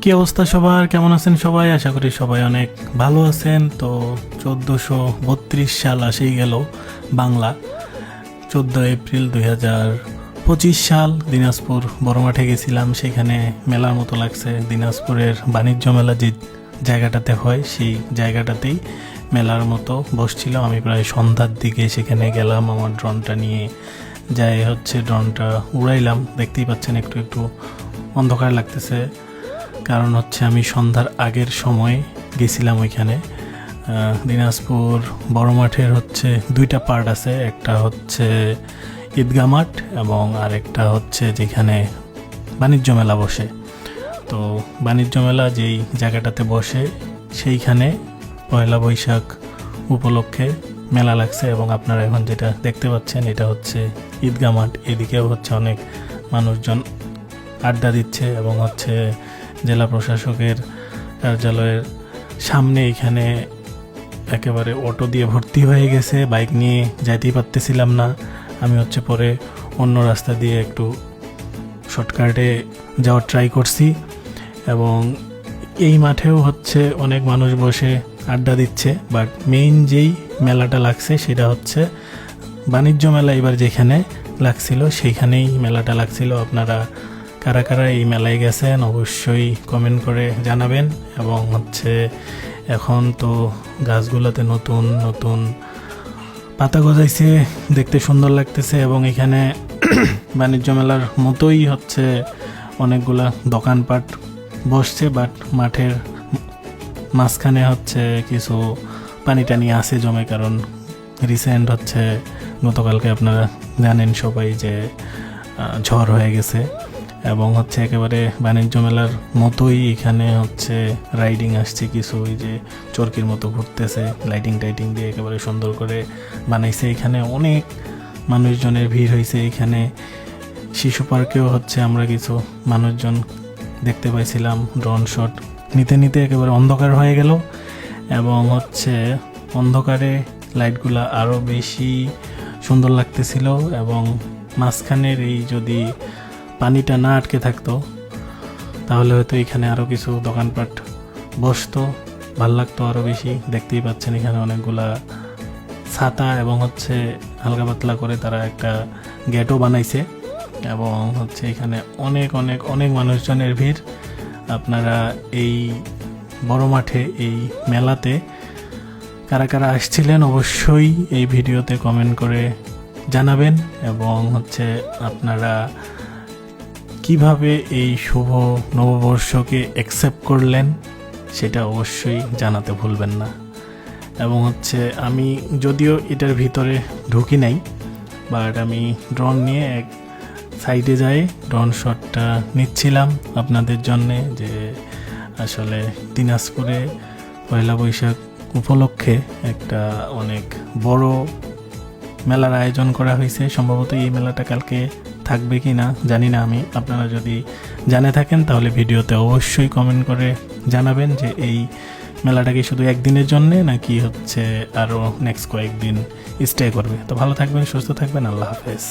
কি অবস্থা সবার, কেমন আছেন সবাই? আশা করি সবাই অনেক ভালো আছেন। তো 1432 সাল আসেই গেল বাংলা। 14 এপ্রিল 2025 সাল দিনাজপুর বড় মাঠে গেছিলাম। সেখানে মেলার মতো লাগছে। দিনাজপুরের বাণিজ্য মেলা যে জায়গাটাতে হয় সেই জায়গাটাতেই মেলার মতো বসছিল। আমি প্রায় সন্ধ্যার দিকে সেখানে গেলাম আমার ড্রোনটা নিয়ে। যাই হচ্ছে ড্রোনটা উড়াইলাম। দেখতেই পাচ্ছেন একটু একটু অন্ধকার লাগতেছে, কারণ হচ্ছে আমি সন্ধ্যার আগের সময় গেছিলাম ওইখানে। দিনাজপুর বড় মাঠের হচ্ছে দুইটা পার্ট আছে, একটা হচ্ছে ঈদগাহ মাঠ এবং আরেকটা হচ্ছে যেখানে বাণিজ্য মেলা বসে। তো বাণিজ্য মেলা যেই জায়গাটাতে বসে সেইখানে পয়লা বৈশাখ উপলক্ষে মেলা লাগছে এবং আপনারা এখন যেটা দেখতে পাচ্ছেন এটা হচ্ছে ঈদগাহ মাঠ। এদিকেও হচ্ছে অনেক মানুষজন আড্ডা দিচ্ছে এবং হচ্ছে জেলা প্রশাসকের কার্যালয়ের সামনে এখানে একেবারে অটো দিয়ে ভর্তি হয়ে গেছে। বাইক নিয়ে যাইতেই পারতেছিলাম না। আমি হচ্ছে পরে অন্য রাস্তা দিয়ে একটু শর্টকাটে যাওয়ার ট্রাই করছি এবং এই মাঠেও হচ্ছে অনেক মানুষ বসে আড্ডা দিচ্ছে। বাট মেইন যেই মেলাটা লাগছে সেটা হচ্ছে বাণিজ্য মেলা। এবার যেখানে লাগছিল সেইখানেই মেলাটা লাগছিল। আপনারা কারা কারা এই মেলায় গেছেন অবশ্যই কমেন্ট করে জানাবেন। এবং হচ্ছে এখন তো গাছগুলোতে নতুন নতুন পাতা গজাইছে, দেখতে সুন্দর লাগতেছে। এবং এখানে বাণিজ্য মেলার মতোই হচ্ছে অনেকগুলা দোকানপাট বসছে, বাট মাঠের মাঝখানে হচ্ছে কিছু পানি টানি আছে জমে, কারণ রিসেন্ট হচ্ছে গতকালকে আপনারা জানেন সবাই যে ঝড় হয়ে গেছে। এবং হচ্ছে একেবারে বাণিজ্য মেলার মতোই এখানে হচ্ছে রাইডিং আসছে কিছু, ওই যে চরকির মতো ঘুরতেছে, লাইটিং টাইটিং দিয়ে একেবারে সুন্দর করে বানাইছে। এখানে অনেক মানুষজনের ভিড় হয়েছে। এখানে শিশু পার্কেও হচ্ছে আমরা কিছু মানুষজন দেখতে পাইছিলাম। ড্রোন শট নিতে নিতে একেবারে অন্ধকার হয়ে গেল এবং হচ্ছে অন্ধকারে লাইটগুলা আরও বেশি সুন্দর লাগতেছিল। এবং মাঝখানের এই যদি পানিটা না আটকে থাকতো তাহলে হয়তো এখানে আরও কিছু দোকানপাট বসতো, ভাল লাগতো আরও বেশি। দেখতেই পাচ্ছেন এখানে অনেকগুলা ছাতা এবং হচ্ছে হালকা পাতলা করে তারা একটা গেটও বানাইছে। এবং হচ্ছে এখানে অনেক অনেক অনেক মানুষজনের ভিড়। আপনারা এই বড় মাঠে এই মেলাতে কারা কারা আসছিলেন অবশ্যই এই ভিডিওতে কমেন্ট করে জানাবেন। এবং হচ্ছে আপনারা কিভাবে এই শুভ নববর্ষকে অ্যাকসেপ্ট করলেন সেটা অবশ্যই জানাতে ভুলবেন না। এবং হচ্ছে আমি যদিও এটার ভিতরে ঢুকি নাই, বাট আমি ড্রোন নিয়ে এক সাইডে যাই ড্রোন শটটা নিচ্ছিলাম আপনাদের জন্যে, যে আসলে দিনাজপুরে পয়লা বৈশাখ উপলক্ষে একটা অনেক বড় মেলার আয়োজন করা হয়েছে। সম্ভবত এই মেলাটা কালকে থাকবে কি না জানি না আমি। আপনারা যদি জানে থাকেন তাহলে ভিডিওতে অবশ্যই কমেন্ট করে জানাবেন যে এই মেলাটা কি শুধু একদিনের জন্যে নাকি হচ্ছে আরও নেক্সট কয়েকদিন স্টে করবে। তো ভালো থাকবেন, সুস্থ থাকবেন, আল্লাহ হাফেজ।